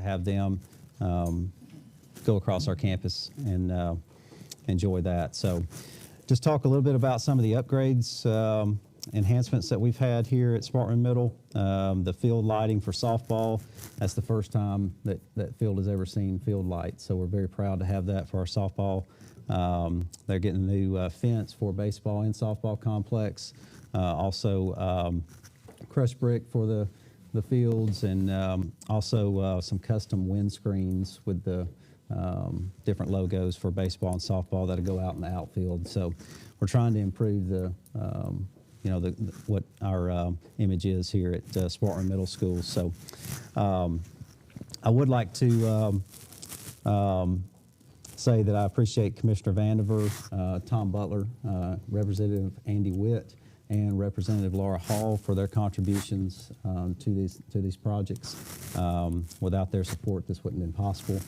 to have them go across our campus and enjoy that. So just talk a little bit about some of the upgrades, enhancements that we've had here at Sparkman Middle. The field lighting for softball, that's the first time that that field has ever seen field lights, so we're very proud to have that for our softball. They're getting a new fence for baseball and softball complex. Also crushed brick for the fields, and also some custom windscreens with the different logos for baseball and softball that'll go out in the outfield. So we're trying to improve the you know, what our image is here at Sparkman Middle School. So I would like to say that I appreciate Commissioner Vandiver, Tom Butler, Representative Andy Witt, and Representative Laura Hall for their contributions to these projects. Without their support, this wouldn't have been possible.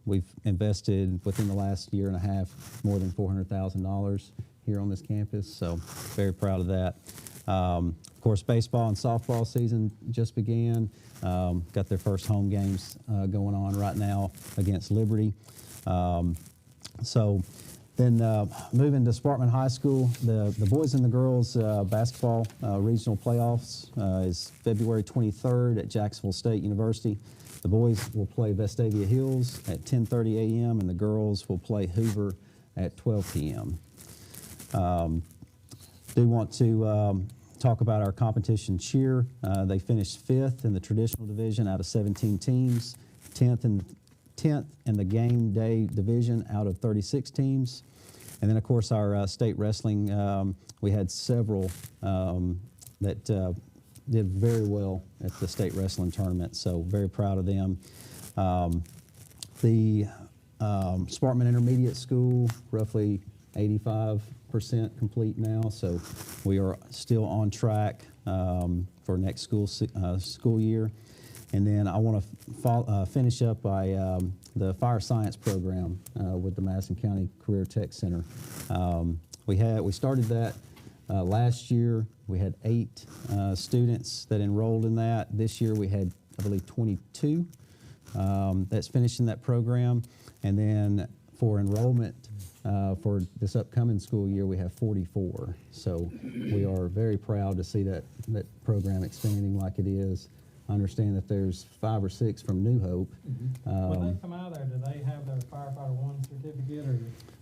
We've invested within the last year and a half more than $400,000 here on this campus, so very proud of that. Of course, baseball and softball season just began. Got their first home games going on right now against Liberty. So then moving to Sparkman High School, the boys and the girls basketball regional playoffs is February 23rd at Jacksonville State University. The boys will play Vestavia Hills at 10:30 a.m. and the girls will play Hoover at 12 p.m. Do want to talk about our competition cheer. They finished 5th in the traditional division out of 17 teams, 10th in the game day division out of 36 teams. And then, of course, our state wrestling, we had several that did very well at the state wrestling tournament, so very proud of them. The Sparkman Intermediate School, roughly 85% complete now, so we are still on track for next school year. And then I want to finish up by the fire science program with the Madison County Career Tech Center. We started that last year. We had 8 students that enrolled in that. This year we had, I believe, 22 that's finishing that program. And then for enrollment for this upcoming school year, we have 44. So we are very proud to see that program expanding like it is. I understand that there's 5 or 6 from New Hope. When they come out of there, do they have their Firefighter 1 certificate? Or?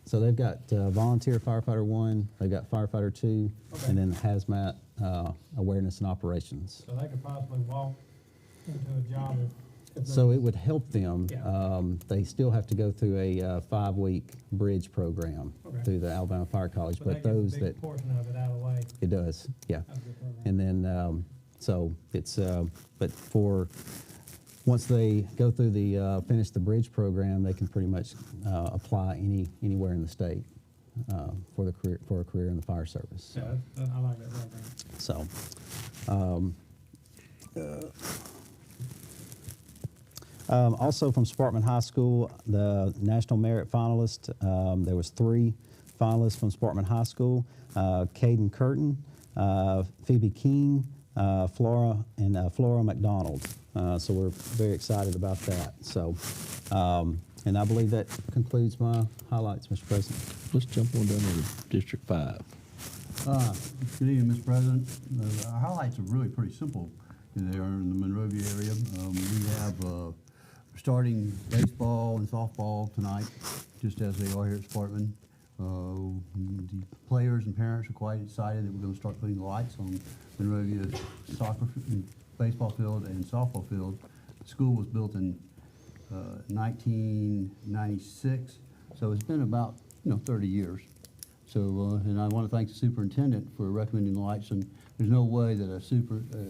So they've got Volunteer Firefighter 1, they've got Firefighter 2, okay, and then Hazmat Awareness and Operations. So they could possibly walk into a job if So it would help them. Yeah. They still have to go through a 5-week bridge program okay, through the Alabama Fire College. but those a big that portion of it out of the way. it does, yeah. That's a good program. And then so it's but for once they go through the finish the bridge program, they can pretty much apply anywhere in the state for a career in the fire service. Yeah, I like that program. So. Also from Sparkman High School, the National Merit finalist, there was 3 finalists from Sparkman High School, Caden Curtin, Phoebe King, Flora McDonald. So we're very excited about that. So, and I believe that concludes my highlights, Mr. President. Let's jump on down to District 5. Good evening, Mr. President. Our highlights are really pretty simple. They are in the Monrovia area. We have starting baseball and softball tonight, just as they are here at Sparkman. The players and parents are quite excited that we're going to start putting lights on Monrovia's soccer, baseball field and softball field. The school was built in 1996, so it's been about 30 years. So, and I want to thank the superintendent for recommending the lights. And there's no way that a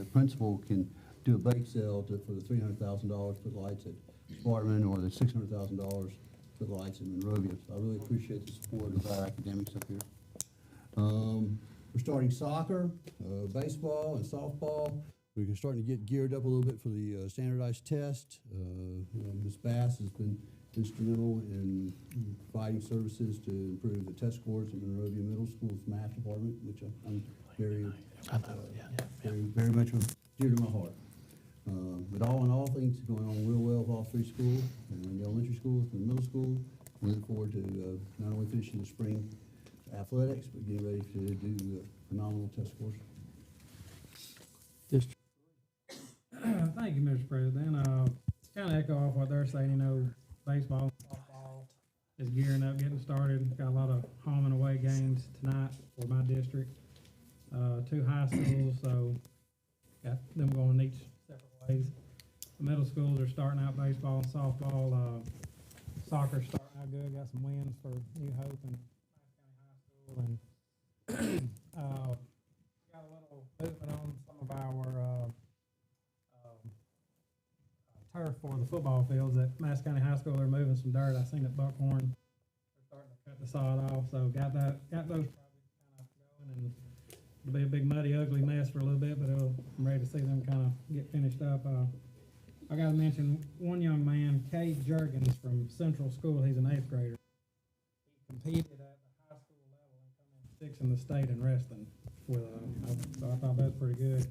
principal can do a bake sale for the $300,000 to put lights at Sparkman or the $600,000 to put lights in Monrovia. So I really appreciate the support of our academics up here. We're starting soccer, baseball, and softball. We're starting to get geared up a little bit for the standardized test. Ms. Bass has been instrumental in providing services to improve the test scores at Monrovia Middle School's math department, which I'm very much dear to my heart. But all in all, things are going on real well with all three schools, and the elementary school, the middle school. We look forward to not only finishing the spring athletics, but getting ready to do phenomenal test scores. District. Thank you, Mr. President. Kind of echo off what they're saying, you know, baseball, softball is gearing up, getting started. Got a lot of home and away games tonight for my district. 2 high schools, so got them going each separate ways. The middle schools are starting out baseball and softball. Soccer's starting out good. Got some wins for New Hope and County High School, and got a little movement on some of our turf for the football fields at Mass County High School. They're moving some dirt. I seen at Buckhorn. They're starting to cut the sod off, so got those projects kind of going, and it'll be a big muddy, ugly mess for a little bit, but I'm ready to see them kind of get finished up. I got to mention one young man, Cade Juergens from Central School. He's an 8th grader. He competed at the high school level and come in 6th in the state in wrestling. So I thought that was pretty good.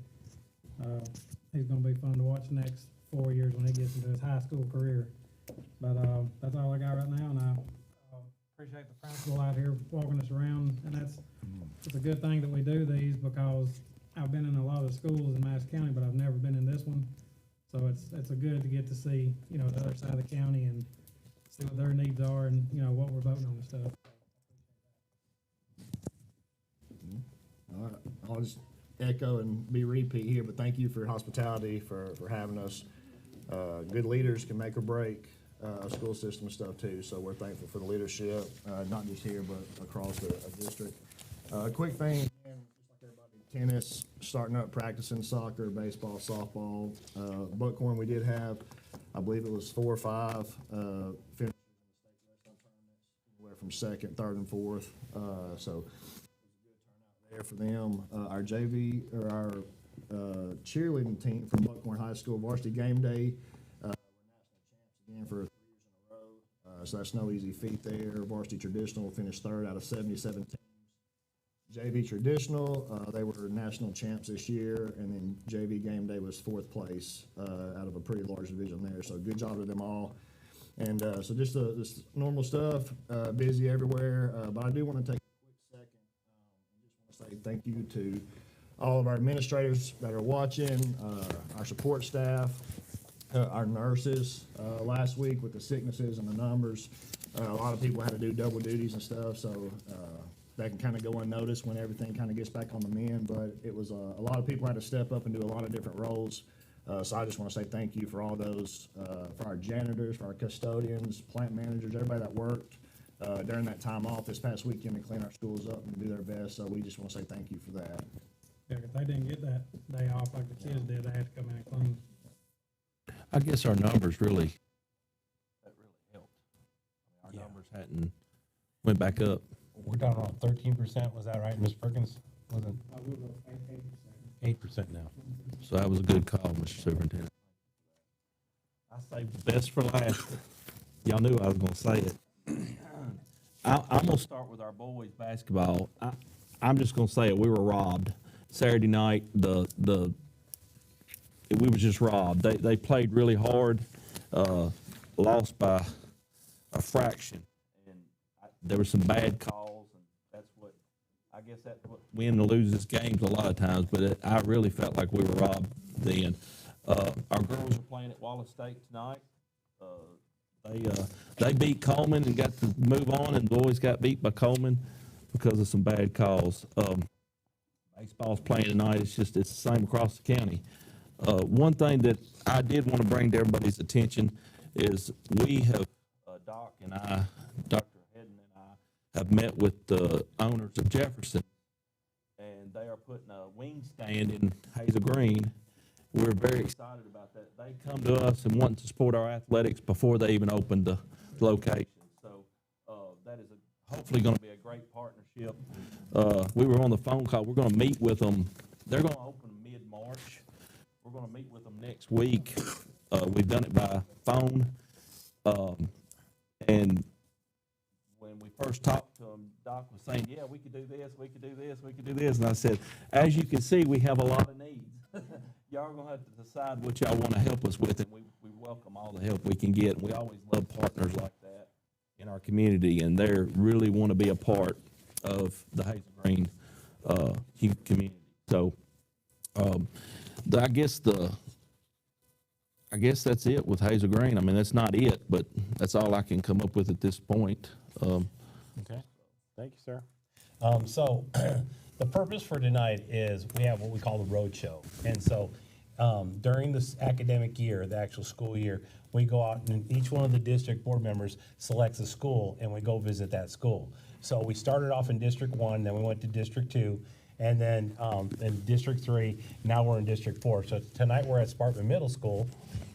He's going to be fun to watch the next 4 years when he gets into his high school career. But that's all I got right now, and I appreciate the principal out here walking us around. And it's a good thing that we do these, because I've been in a lot of schools in Madison County, but I've never been in this one. So it's a good to get to see, you know, the other side of the county and see what their needs are and, you know, what we're voting on and stuff. All right, I'll just echo and be repeat here, but thank you for your hospitality, for having us. Good leaders can make or break a school system and stuff too, so we're thankful for the leadership, not just here, but across the district. Quick thing, again, just like everybody, tennis, starting up practicing soccer, baseball, softball. Buckhorn, we did have, I believe it was 4 or 5 finishers in the state wrestling tournaments, anywhere from 2nd, 3rd, and 4th. So there for them. Our JV, or our cheerleading team from Buckhorn High School, varsity game day, we're national champs again for 3 years in a row. So that's no easy feat there. Varsity traditional finished 3rd out of 77 teams. JV traditional, they were national champs this year, and then JV game day was 4th place out of a pretty large division there. So good job to them all. And so just this normal stuff, busy everywhere. But I do want to take say thank you to all of our administrators that are watching, our support staff, our nurses. Last week with the sicknesses and the numbers, a lot of people had to do double duties and stuff, so that can kind of go unnoticed when everything kind of gets back on the mend, but it was a lot of people had to step up and do a lot of different roles. So I just want to say thank you for all those, for our janitors, for our custodians, plant managers, everybody that worked during that time off this past weekend to clean our schools up and do their best. So we just want to say thank you for that. Yeah, if they didn't get that day off like the kids did, they had to come in and clean. I guess our numbers really, that really helped. I mean, our numbers hadn't went back up. We're down around 13%, was that right, Ms. Perkins? Was it 8% now? So that was a good call, Mr. Superintendent. I saved the best for last. Y'all knew I was gonna say it. I'm gonna start with our boys basketball. I'm just gonna say it. We were robbed Saturday night. We was just robbed. They played really hard, lost by a fraction, and there were some bad calls, and I guess that's what win and loses games a lot of times. But I really felt like we were robbed then. Our girls are playing at Wallace State tonight. They beat Coleman and got to move on, and the boys got beat by Coleman because of some bad calls. Baseball's playing tonight. It's the same across the county. One thing that I did want to bring to everybody's attention is we have, Doc and I, Dr. Hedden and I, have met with the owners of Jefferson, and they are putting a wing stand in Hazel Green. We're very excited about that. They come to us and want to support our athletics before they even open the location. So that is hopefully going to be a great partnership. We were on the phone call. We're going to meet with them. They're going to open mid-March. We're going to meet with them next week. We've done it by phone. And when we first talked to him, Doc was saying, yeah, we could do this, we could do this, we could do this. And I said, as you can see, we have a lot of needs. Y'all are gonna have to decide what y'all wanna help us with, and we welcome all the help we can get. And we always love partners like that in our community, and they really wanna be a part of the Hazel Green, community. So, I guess that's it with Hazel Green. I mean, that's not it, but that's all I can come up with at this point. Okay, thank you, sir. So the purpose for tonight is we have what we call the road show. And so during this academic year, the actual school year, we go out and each one of the district board members selects a school and we go visit that school. So we started off in District 1, then we went to District 2, and then in District 3, now we're in District 4. So tonight we're at Sparkman Middle School,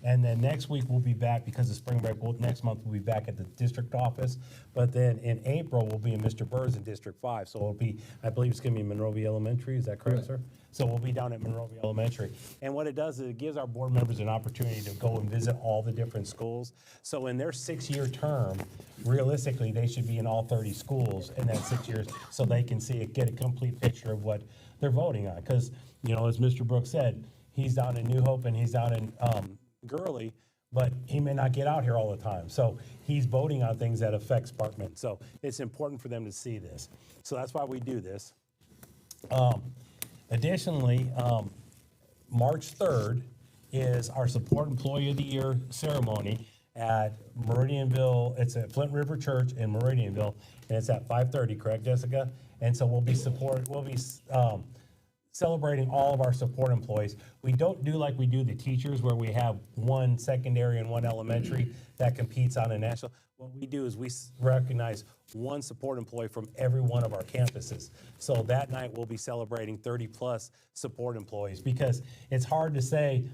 and then next week we'll be back because of spring break. Next month we'll be back at the district office, but then in April we'll be in Mr. Burr's in District 5. So it'll be, I believe it's gonna be Monrovia Elementary, is that correct, sir? So we'll be down at Monrovia Elementary. And what it does is it gives our board members an opportunity to go and visit all the different schools. So in their 6-year term, realistically, they should be in all 30 schools in that 6 years so they can see it, get a complete picture of what they're voting on. Because, you know, as Mr. Brooks said, he's down in New Hope and he's down in Gurley, but he may not get out here all the time. So he's voting on things that affect Sparkman. So it's important for them to see this. So that's why we do this. Additionally, March 3rd is our Support Employee of the Year ceremony at Meridianville. It's at Flint River Church in Meridianville, and it's at 5:30, correct, Jessica? And so we'll be celebrating all of our support employees. We don't do like we do the teachers, where we have one secondary and one elementary that competes on a national. What we do is we recognize one support employee from every one of our campuses. So that night we'll be celebrating 30+ support employees, because it's hard to say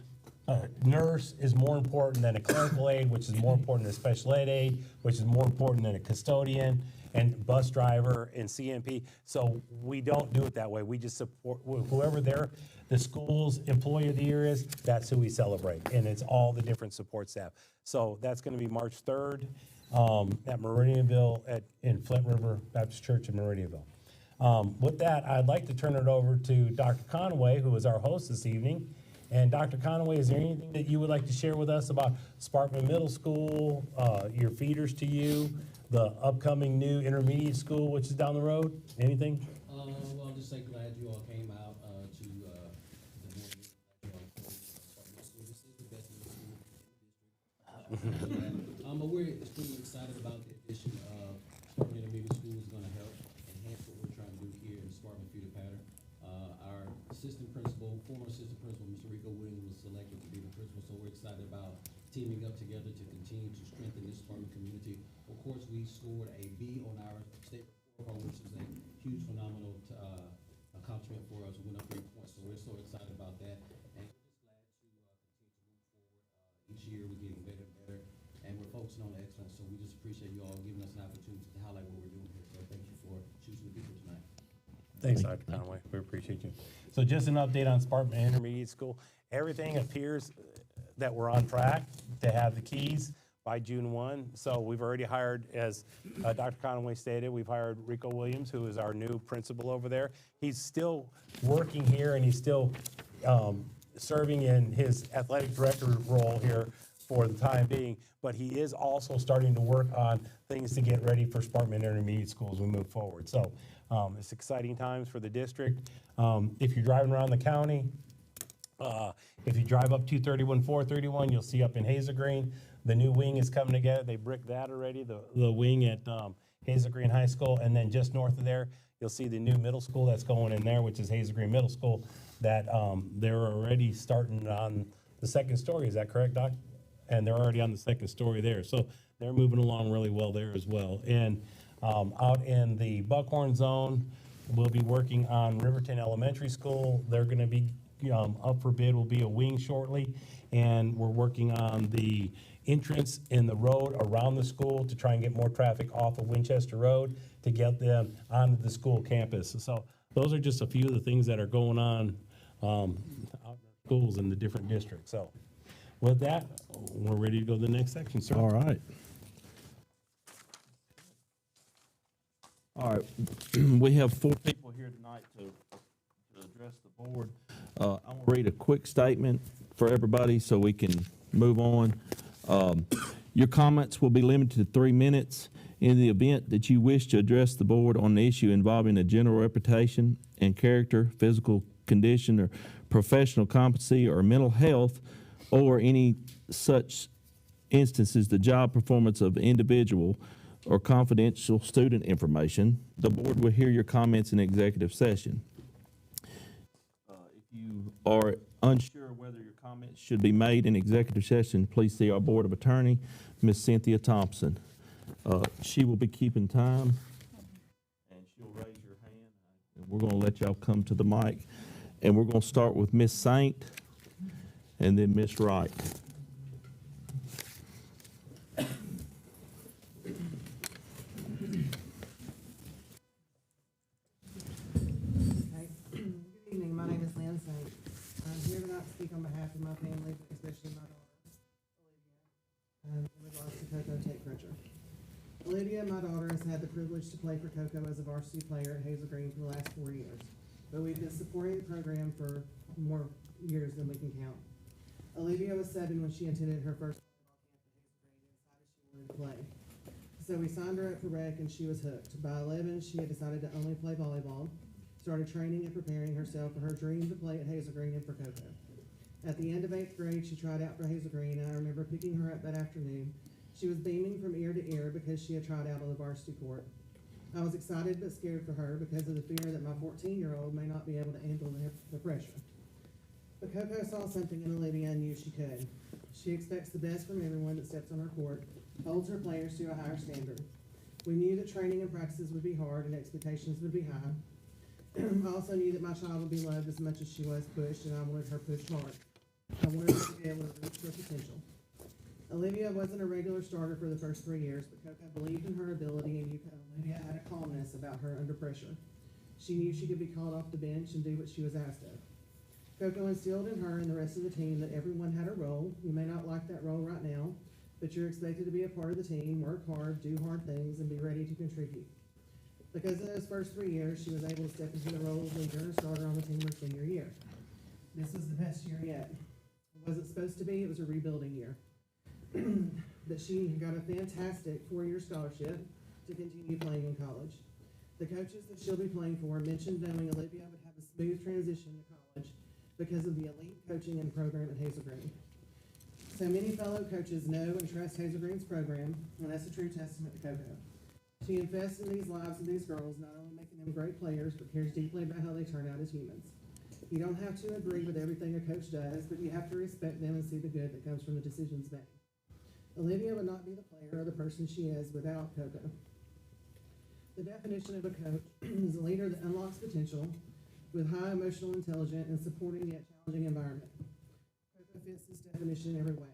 a nurse is more important than a clerical aide, which is more important than a special ed aide, which is more important than a custodian and bus driver and CMP. So we don't do it that way. We just support whoever the school's employee of the year is, that's who we celebrate. And it's all the different support staff. So that's gonna be March 3rd at Meridianville in Flint River Baptist Church in Meridianville. With that, I'd like to turn it over to Dr. Conway, who is our host this evening. And Dr. Conway, is there anything that you would like to share with us about Sparkman Middle School, your feeders to you, the upcoming new intermediate school, which is down the road? Anything? Well, I'm just say glad you all came out to the board meeting. Sparkman School. This is the best middle school in the district. But we're extremely excited about the addition of Sparkman Intermediate School. Is going to help enhance what we're trying to do here in the Sparkman feeder pattern. Our former assistant principal, Mr. Rico Williams, was selected to be the principal, so we're excited about teaming up together to continue to strengthen this Sparkman community. Of course, we scored a B on our state report, which is a huge, phenomenal accomplishment for us. We went up 3 points, so we're so excited about that. And we're just glad to continue to move forward. Each year, we're getting better and better, and we're focusing on excellence. So we just appreciate you all giving us an opportunity to highlight what we're doing here. So thank you for choosing the people tonight. Thanks, Dr. Conway. We appreciate you. So just an update on Sparkman Intermediate School. Everything appears that we're on track to have the keys by June 1. So we've already hired, as Dr. Conway stated, we've hired Rico Williams, who is our new principal over there. He's still working here, and he's still serving in his athletic director role here for the time being, but he is also starting to work on things to get ready for Sparkman Intermediate School as we move forward. So it's exciting times for the district. If you're driving around the county, if you drive up 231, 431, you'll see up in Hazel Green, the new wing is coming together. They bricked that already, the wing at Hazel Green High School. And then just north of there, you'll see the new middle school that's going in there, which is Hazel Green Middle School, that they're already starting on the second story. Is that correct, Doc? And they're already on the second story there. So they're moving along really well there as well. And out in the Buckhorn zone, we'll be working on Riverton Elementary School. They're going to be up for bid, will be a wing shortly. And we're working on the entrance in the road around the school to try and get more traffic off of Winchester Road to get them onto the school campus. So those are just a few of the things that are going on out in our schools in the different districts. So with that, we're ready to go to the next section, sir. All right. All right, we have 4 people here tonight to address the board. I'm gonna read a quick statement for everybody so we can move on. Your comments will be limited to 3 minutes. In the event that you wish to address the board on an issue involving a general reputation and character, physical condition, or professional competency, or mental health, or any such instances, the job performance of individual or confidential student information, the board will hear your comments in executive session. If you are unsure whether your comments should be made in executive session, please see our Board of Attorney, Ms. Cynthia Thompson. She will be keeping time, and she'll raise your hand, and we're gonna let y'all come to the mic. And we're gonna start with Ms. Saint, and then Ms. Wright. Okay. Good evening, my name is Lynn Saint. I'm here tonight to speak on behalf of my family, but especially my daughter, Olivia, in regards to Coco Tate Crutcher. Olivia, my daughter, has had the privilege to play for Coco as a varsity player at Hazel Green for the last 4 years, but we've been supporting the program for more years than we can count. Olivia was 7 when she attended her first volleyball camp at Hazel Green and decided she wanted to play. So we signed her up for rec and she was hooked. By 11, she had decided to only play volleyball, started training and preparing herself for her dream to play at Hazel Green and for Coco. At the end of 8th grade, she tried out for Hazel Green, and I remember picking her up that afternoon. She was beaming from ear to ear because she had tried out on the varsity court. I was excited but scared for her because of the fear that my 14-year-old may not be able to handle the pressure. But Coco saw something in Olivia and knew she could. She expects the best from everyone that steps on her court, holds her players to a higher standard. We knew that training and practices would be hard and expectations would be high. I also knew that my child would be loved as much as she was pushed, and I wanted her pushed hard. I wanted her to be able to reach her potential. Olivia wasn't a regular starter for the first 3 years, but Coco believed in her ability, and Olivia had a calmness about her under pressure. She knew she could be called off the bench and do what she was asked of. Coco instilled in her and the rest of the team that everyone had a role. You may not like that role right now, but you're expected to be a part of the team, work hard, do hard things, and be ready to contribute. Because of those first 3 years, she was able to step into the role of leader and starter on the team her senior year. This was the best year yet. It wasn't supposed to be, it was a rebuilding year. But she got a fantastic 4-year scholarship to continue playing in college. The coaches that she'll be playing for mentioned knowing Olivia would have a smooth transition to college because of the elite coaching and program at Hazel Green. So many fellow coaches know and trust Hazel Green's program, and that's a true testament to Coco. She invests in these lives of these girls, not only making them great players, but cares deeply about how they turn out as humans. You don't have to agree with everything a coach does, but you have to respect them and see the good that comes from the decisions made. Olivia would not be the player or the person she is without Coco. The definition of a coach is a leader that unlocks potential with high emotional intelligence and supporting yet challenging environment. Coco fits this definition every way.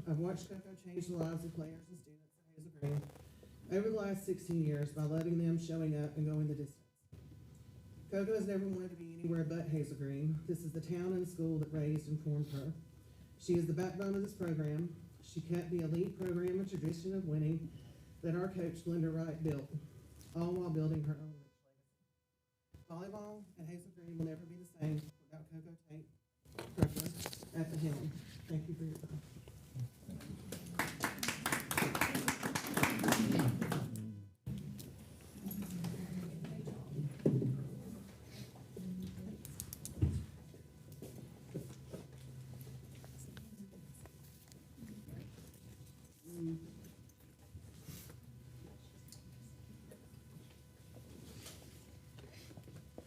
I've watched Coco change the lives of players and students at Hazel Green over the last 16 years by loving them, showing up, and going the distance. Coco has never wanted to be anywhere but Hazel Green. This is the town and school that raised and formed her. She is the backbone of this program. She kept the elite program and tradition of winning that our coach, Glenda Wright, built, all while building her own rich legacy. Volleyball at Hazel Green will never be the same without Coco Tate Crutcher at the helm. Thank you for your time.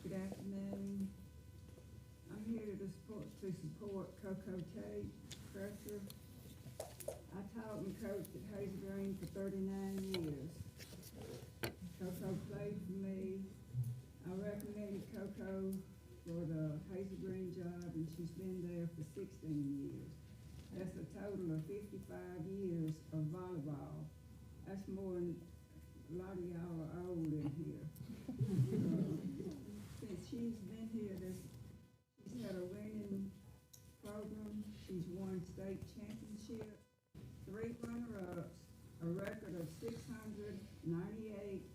Good afternoon. I'm here to support Coco Tate Crutcher. I taught and coached at Hazel Green for 39 years. Coco played for me. I recommended Coco for the Hazel Green job, and she's been there for 16 years. That's a total of 55 years of volleyball. That's more than a lot of y'all are old in here. Since she's been here, she's had a winning program. She's won state championship, 3 runner-ups, a record of 698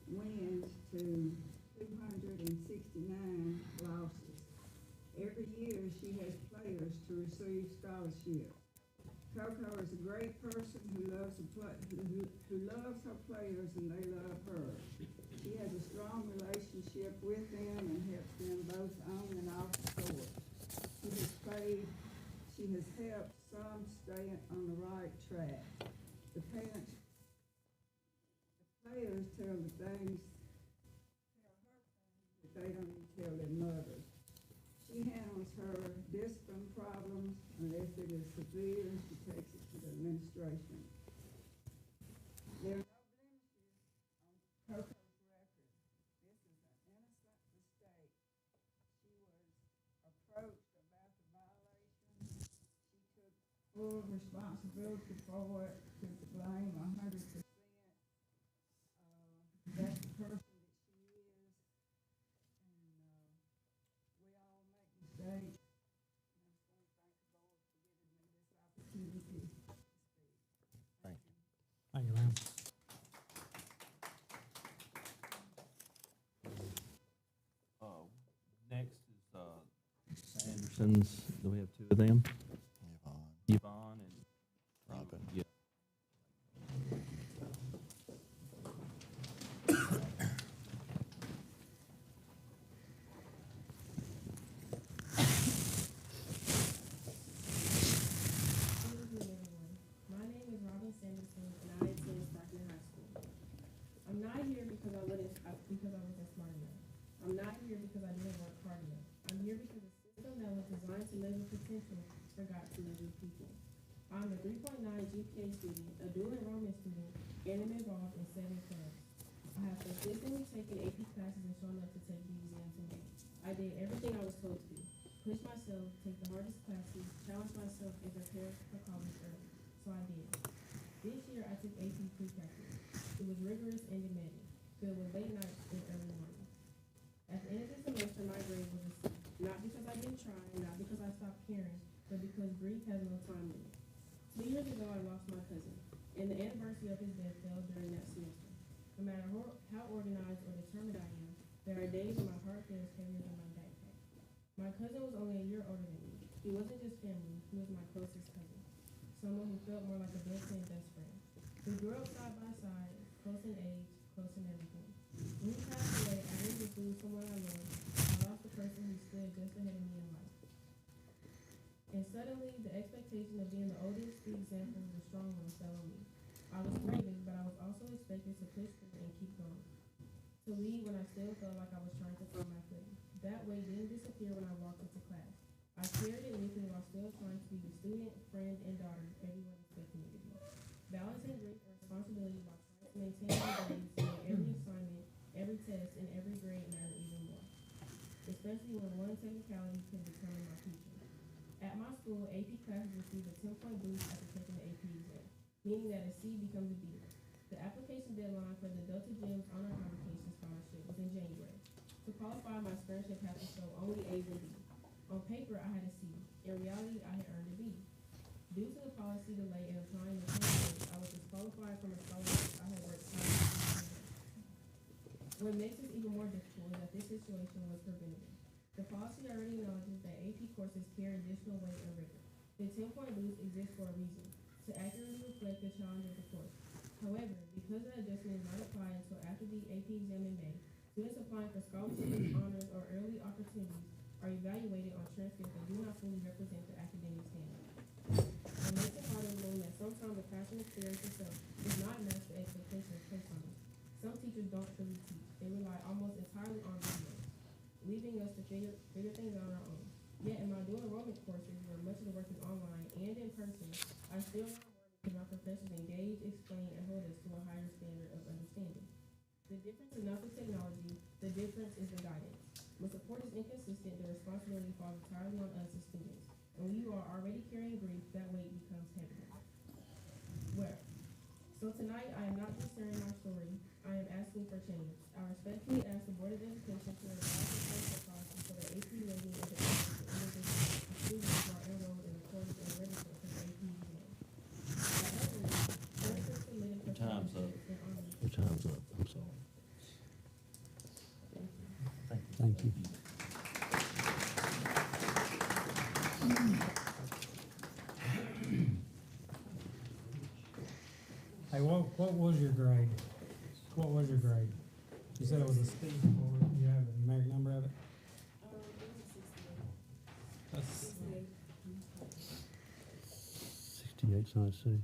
wins to 269 losses. Every year, she has players to receive scholarships. Coco is a great person who loves her players and they love her. She has a strong relationship with them and helps them both on and off the court. She has helped some stay on the right track. The players tell her things that they don't even tell their mothers. She handles her discipline problems, unless it is severe, she takes it to the administration. There are no blemishes on Coco's record. This is an innocent mistake. She was approached about the violation. She took full responsibility for it, took the blame 100%. That's the person that she is, and we all make mistakes. And I just want to thank the board for giving me this opportunity to speak. Thank you. Thank you, ma'am. Next is Andersons. Do we have two of them? Yvonne and Robin. Yeah. Good evening, everyone. My name is Robin Sanderson, and I attend Sparkman High School. I'm not here because I wasn't smart enough. I'm not here because I didn't work hard enough. I'm here because the system that was designed to measure potential forgot to measure people. I'm a 3.9 GPA student, a dual enrollment student, and am involved in 7 clubs. I have consistently taken AP classes and shown up to take the exams in May. I did everything I was told to do. Push myself, take the hardest classes, challenge myself, and prepare for college early. So I did. This year I took AP pre-calculus. It was rigorous and demanding, filled with late nights and early mornings. At the end of the semester, my grade was a C. Not because I didn't try, not because I stopped caring, but because grief has no time limit. 2 years ago, I lost my cousin, and the anniversary of his death fell during that semester. No matter how organized or determined I am, there are days when my heart feels heavier than my backpack. My cousin was only a year older than me. He wasn't just family, he was my closest cousin. Someone who felt more like a built-in best friend. We grew up side by side, close in age, close in everything. When he passed away, I didn't just lose someone I loved, I lost the person who stood just ahead of me in life. And suddenly, the expectation of being the oldest, the example, the strong one fell on me. I was grieving, but I was also expected to push through and keep going. To lead when I still felt like I was trying to find my footing. That weight didn't disappear when I walked into class. I carried it with me while still trying to be the student, friend, and daughter everyone expected me to be. Balancing grief and responsibility while trying to maintain my grades, made every assignment, every test, and every grade matter even more. Especially when one technicality could determine my future. At my school, AP classes receive a 10-point boost after taking the AP exam, meaning that a C becomes a B. The application deadline for the Delta Gems Honor Convocation Scholarship was in January. To qualify, my scholarship had to show only A's and B's. On paper, I had a C. In reality, I had earned a B. Due to the policy delay in applying the candidates, I was disqualified from a scholarship I had worked hard to. What makes this even more difficult is that this situation was preventable. The policy already acknowledges that AP courses carry additional weight and rigor. The 10-point boost exists for a reason, to accurately reflect the challenge of the course. However, because the adjustment is not applied until after the AP exam in May, students applying for scholarships, honors, or early opportunities are evaluated on transcripts that do not fully represent the academic standard. It makes it harder knowing that sometimes the classroom experience itself does not match the expectations placed on us. Some teachers don't truly teach. They rely almost entirely on videos, leaving us to figure things out on our own. Yet in my dual enrollment courses, where much of the work is online and in person, I still learn more because my professors engage, explain, and hold us to a higher standard of understanding. The difference is not the technology, the difference is the guidance. When support is inconsistent, the responsibility falls entirely on us as students. And when you are already carrying grief, that weight becomes heavier. Well, so tonight I am not just sharing my story, I am asking for change. I respectfully ask the Board of Education to revise the placement policy so that AP rating is accessible to individuals and students who are enrolled in the courses and registered for the AP exam. However, transcripts submitted for Time's up. scholarships and honors. Your time's up, I'm sorry. Thank you. Hey, what was your grade? What was your grade? You said it was a C, or you have a numeric number of it? It was a 68. That's, 68. 68's not a C.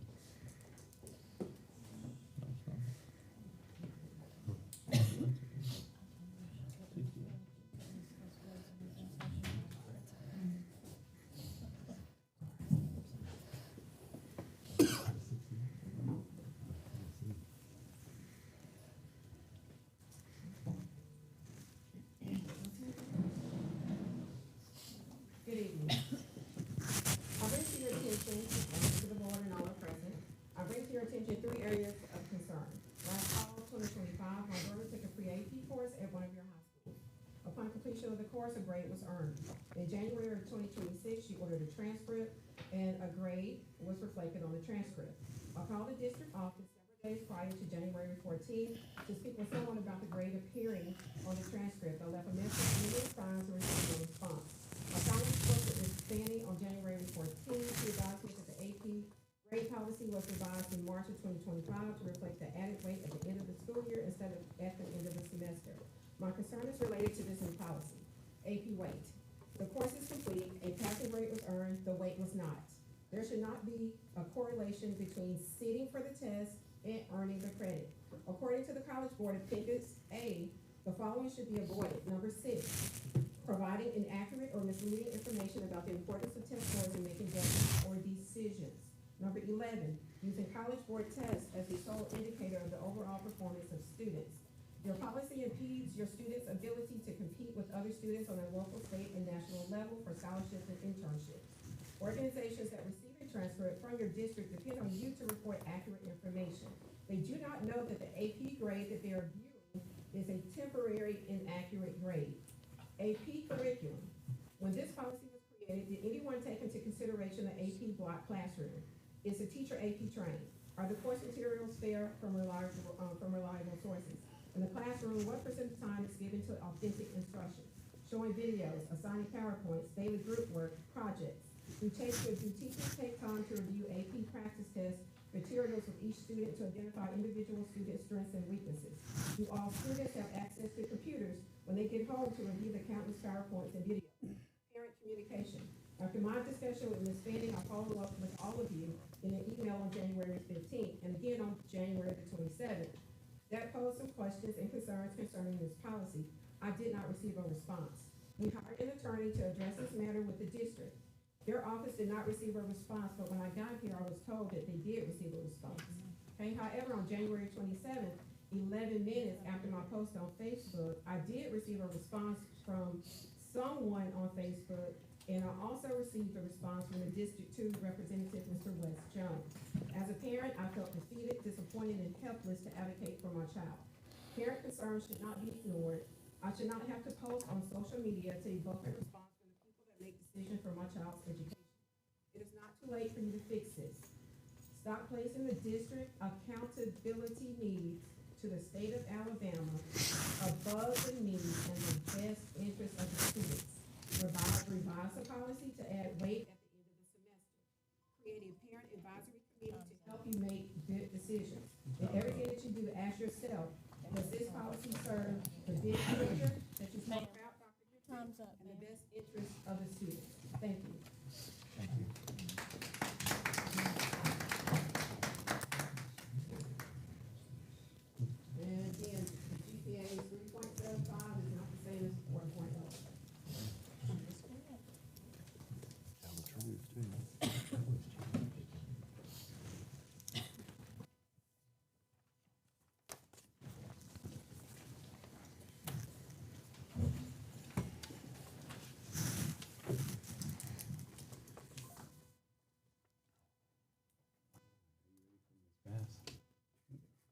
Good evening. I bring to your attention, and to the board and all are present, I bring to your attention 3 areas of concern. Last fall, 2025, my daughter took a pre-AP course at one of your high schools. Upon completion of the course, a grade was earned. In January of 2026, she ordered a transcript, and a grade was reflected on the transcript. I called the district office several days prior to January 14th to speak with someone about the grade appearing on the transcript. I left a message numerous times to receive no response. I finally spoke with Ms. Fanny on January 14th. She advised me that the AP grade policy was revised in March of 2025 to reflect the added weight at the end of the school year instead of at the end of the semester. My concern is related to this new policy. AP weight. The course is complete, a passing grade was earned, the weight was not. There should not be a correlation between sitting for the test and earning the credit. According to the College Board Appendix A, the following should be avoided. Number 6, providing inaccurate or misleading information about the importance of test scores in making judgments or decisions. Number 11, using College Board tests as the sole indicator of the overall performance of students. Your policy impedes your students' ability to compete with other students on a local, state, and national level for scholarships and internships. Organizations that receive a transcript from your district depend on you to report accurate information. They do not know that the AP grade that they are viewing is a temporary inaccurate grade. AP curriculum. When this policy was created, did anyone take into consideration the AP block classroom? Is the teacher AP trained? Are the course materials fair from reliable sources? In the classroom, what % of time is given to authentic instruction? Showing videos, assigning PowerPoints, daily group work, projects. Do teachers take time to review AP practice tests, materials with each student to identify individual student strengths and weaknesses? Do all students have access to computers when they get home to review the countless PowerPoints and videos? Parent communication. After my discussion with Ms. Fanning, I followed up with all of you in an email on January 15th and again on January the 27th. That posed some questions and concerns concerning this policy. I did not receive a response. We hired an attorney to address this matter with the district. Their office did not receive a response, but when I got here, I was told that they did receive a response. Okay, however, on January 27th, 11 minutes after my post on Facebook, I did receive a response from someone on Facebook, and I also received a response from the District 2 representative, Mr. Wes Jones. As a parent, I felt defeated, disappointed, and helpless to advocate for my child. Parent concerns should not be ignored. I should not have to post on social media to evoke a response from the people that make decisions for my child's education. It is not too late for you to fix this. Stop placing the district accountability needs to the state of Alabama above the needs and the best interest of the students. Revise the policy to add weight at the end of the semester. Create a parent advisory committee to help you make good decisions. And everything that you do, ask yourself, does this policy serve the big picture that you spoke about, Dr. Gibson, and the best interest of the students? Thank you. And again, the GPA is 3.75 is not the same as 4.0.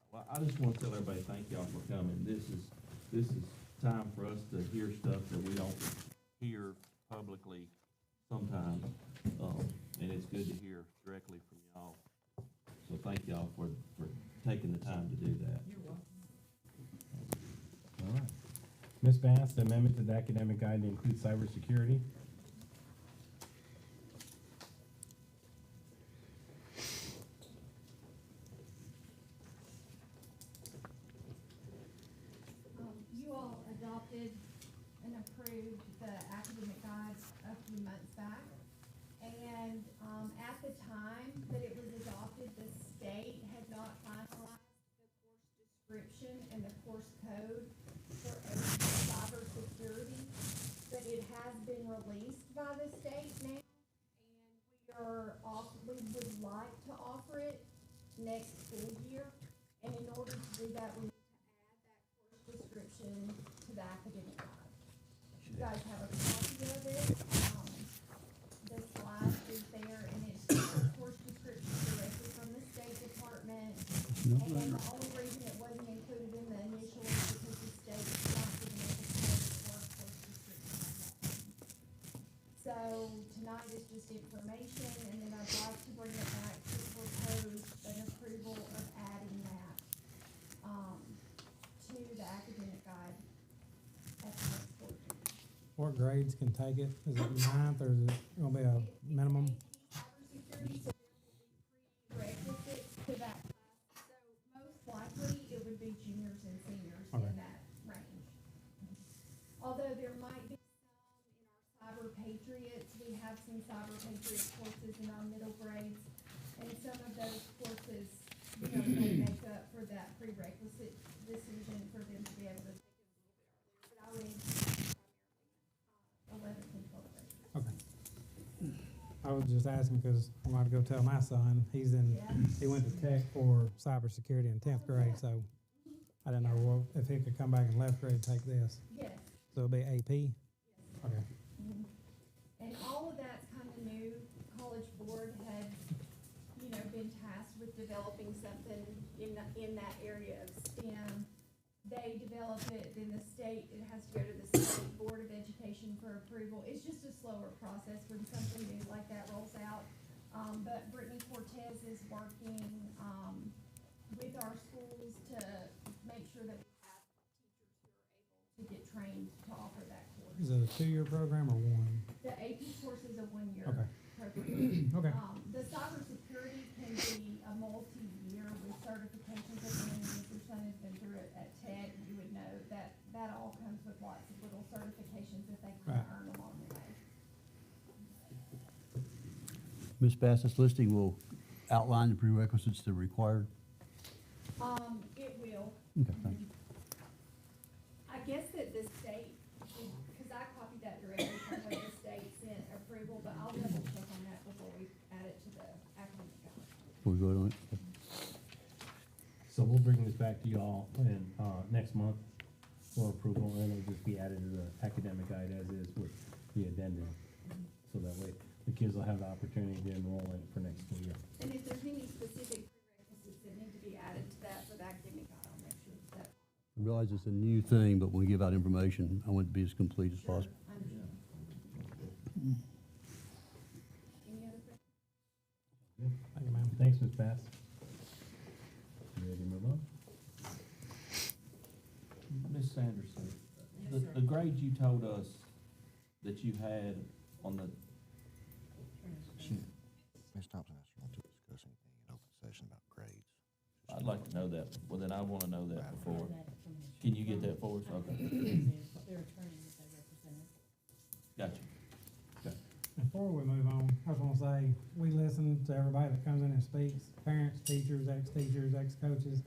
Well, I just want to tell everybody, thank y'all for coming. This is time for us to hear stuff that we don't hear publicly sometimes. And it's good to hear directly from y'all. So thank y'all for taking the time to do that. You're welcome. All right. Ms. Bass, the amendment to the academic guide to include cybersecurity. You all adopted and approved the academic guide a few months back. And, at the time that it was adopted, the state had not finalized the course description and the course code for cybersecurity. But it has been released by the state now, and we would like to offer it next school year. And in order to do that, we need to add that course description to the academic guide. You guys have a copy of it. The slide is there, and it's just a course description directly from the State Department. And then the only reason it wasn't included in the initial is because the state was not giving us a code for a course description at that time. So tonight is just information, and then I'd like to bring it back to propose an approval of adding that, to the academic guide at the next board meeting. What grades can take it? Is it ninth or is it gonna be a minimum? Cybersecurity, so there will be prerequisites to that class. So most likely, it would be juniors and seniors Okay. in that range. Although there might be some in our cyber patriots, we have some cyber patriot courses in our middle grades. And some of those courses, may make up for that prerequisite decision for them to be able to take it a little bit earlier. But I would anticipate primarily, 11th and 12th grade. Okay. I was just asking because I'm about to go tell my son, he went to tech for cybersecurity in 10th grade, so I didn't know if he could come back in 11th grade and take this. Yes. So it'll be AP? Okay. And all of that's kind of new. College Board had, been tasked with developing something in that area of STEM. They develop it, then the state, it has to go to the State Board of Education for approval. It's just a slower process when something new like that rolls out. But Brittany Cortez is working, with our schools to make sure that we have teachers who are able to get trained to offer that course. Is it a 2-year program or one? The AP course is a 1-year Okay. program. Okay. The cybersecurity can be a multi-year with certifications. If your son has been through it at Tech, you would know that all comes with lots of little certifications that they can Right. earn along the way. Ms. Bass, this listing will outline the prerequisites that are required. It will. Okay, thank you. I guess that the state, because I copied that directly from what the state sent approval, but I'll double check on that before we add it to the academic guide. Before we vote on it. So we'll bring this back to y'all in, next month for approval, and it'll just be added to the academic guide as is with the addendum. So that way, the kids will have the opportunity to enroll in it for next school year. And if there's any specific prerequisites that need to be added to that for the academic guide, I'll make sure that. I realize it's a new thing, but when we give out information, I want it to be as complete as possible. Understood. Any other questions? Thank you, ma'am. Thanks, Ms. Bass. You ready to move on? Ms. Sanderson, the grades you told us that you had on the, Ms. Thompson asked you not to discuss anything in open session about grades. I'd like to know that, well, then I want to know that before. Can you get that for us? Okay, Their attorney that they represented. gotcha. Before we move on, I just want to say, we listen to everybody that comes in and speaks, parents, teachers, ex-teachers, ex-coaches.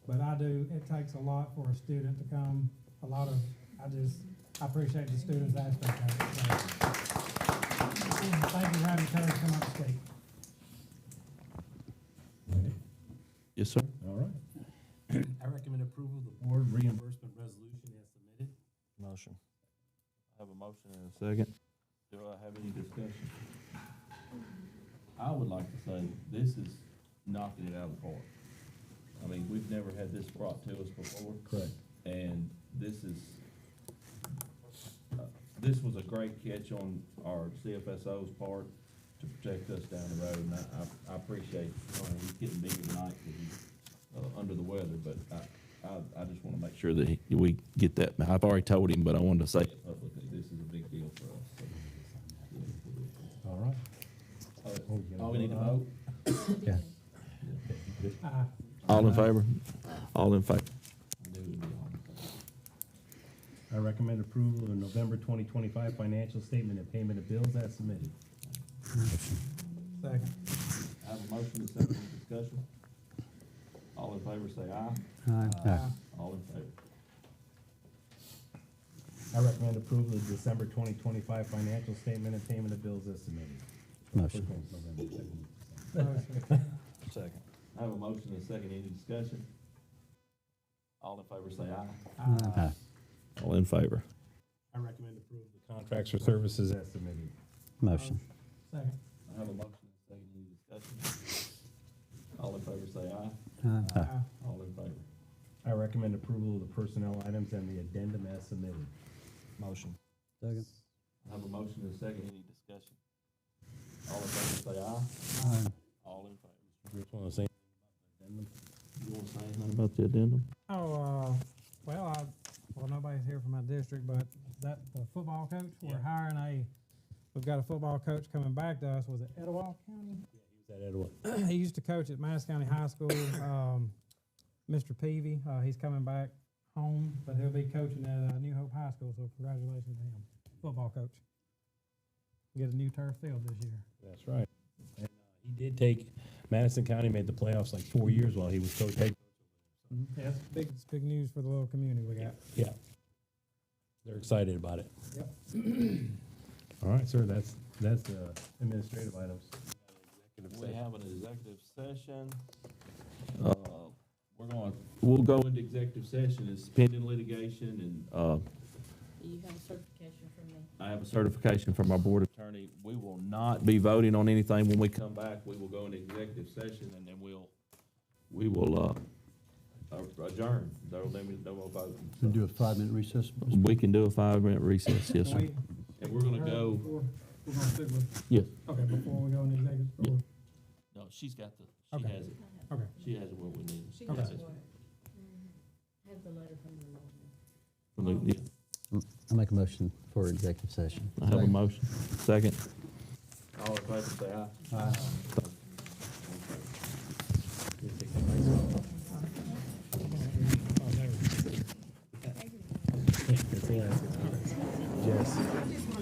But it takes a lot for a student to come, I appreciate the students' aspect of it. So, thank you for having the courage to come up and speak. Yes, sir. All right. I recommend approval of the board reimbursement resolution as submitted. Motion. I have a motion and a second. Do I have any discussion? I would like to say, this is knocking it out of the park. I mean, we've never had this brought to us before. Correct. And this was a great catch on our CFSO's part to protect us down the road, and I appreciate, he's getting bigger tonight because he's under the weather, but I just want to make sure that we get that. I've already told him, but I wanted to say it publicly. This is a big deal for us. So. All right. All we need to vote? Yeah. All in favor? All in favor? I recommend approval of the November 2025 financial statement and payment of bills as submitted. Second. I have a motion and second discussion. All in favor, say aye. Aye. All in favor? I recommend approval of the December 2025 financial statement and payment of bills as submitted. Motion. First one's November, second one's December. Second. I have a motion and a second. Any discussion? All in favor, say aye. Aye. All in favor? I recommend approval of the contracts for services as submitted. Motion. Second. I have a motion and a second. Any discussion? All in favor, say aye. Aye. All in favor? I recommend approval of the personnel items and the addendum as submitted. Motion. Second. I have a motion and a second. Any discussion? All in favor, say aye. Aye. All in favor? Bruce, want to say anything about the addendum? You want to say anything about the addendum? Oh, well, nobody's here from my district, but the football coach, we've got a football coach coming back to us. Was it Etowah County? He was at Edward. He used to coach at Madison County High School. Mr. Peavy, he's coming back home, but he'll be coaching at New Hope High School, so congratulations to him. Football coach. Get a new turf field this year. That's right. And he did take, Madison County made the playoffs like 4 years while he was coach. Yeah, it's big news for the little community we got. Yeah. They're excited about it. Yep. All right, sir, that's administrative items. We have an executive session. We'll go into executive session. It's pending litigation and, You have a certification from me. I have a certification from our board attorney. We will not be voting on anything when we come back. We will go into executive session and then we will adjourn. No more voting. We'll do a 5-minute recess. We can do a 5-minute recess, yes, sir. And we're gonna go, We're gonna stick with, yes. okay, before we go into executive, Yeah. No, she's got she Okay. has it. okay. She has what we need. She Okay. has what? Has the letter from the lawyer. From the- yeah. I make a motion for executive session. I have a motion. Second. All in favor, say aye. Aye. Yes.